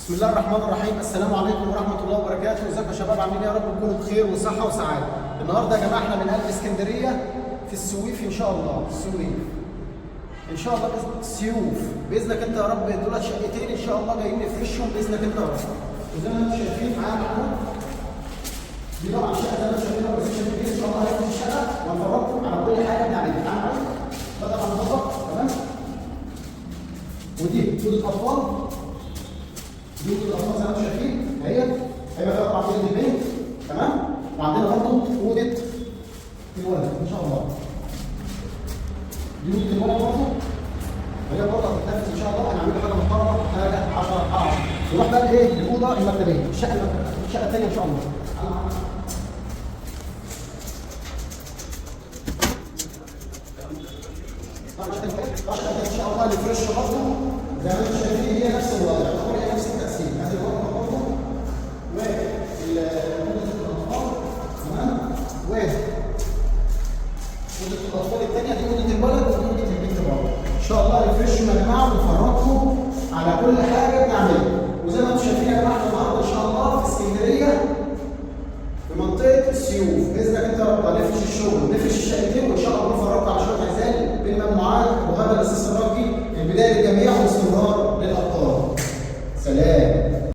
بسم الله الرحمن الرحيم. السلام عليكم ورحمه الله وبركاته. ازيكم يا شباب؟ عاملين ايه؟ يا رب تكونوا بخير وصحه وسعاده. النهارده يا جماعه احنا من قلب اسكندريه في السويف ان شاء الله. السويف ان شاء الله السيوف باذنك انت يا رب. دول شقتين ان شاء الله جايين نفرشهم باذنك انت يا رب. وزي ما انتم شايفين معايا محمود دي طبعا شقه زي ما انتم شايفين بوزيشن كبير ان شاء الله هيكون الشقه وهنفرجكم على كل حاجه بنعملها. تعالوا معايا بدل ما نطبق تمام. ودي اوضه اطفال، دي اوضه الاطفال زي ما انتم شايفين اهي هيبقى فيها طبعا اوضه البنت تمام. وعندنا برضه اوضه الولد ان شاء الله. دي اوضه الولد برضه هي برضه هتتنفس ان شاء الله. هنعمل حاجه محترمه حاجه 10 نروح بقى ايه الاوضه المكتبيه الشقه الثانيه ان شاء الله. ان شاء الله الفرش برضه زي ما انتم شايفين هي نفس الوضع، هي نفس التقسيم. هذه الغرفه برضه واوضه الاطفال تمام، واوضه الاطفال الثانيه دي اوضه الولد ودي اوضه البنت برضه. ان شاء الله الفرش يا جماعه ونفرجكم على كل حاجه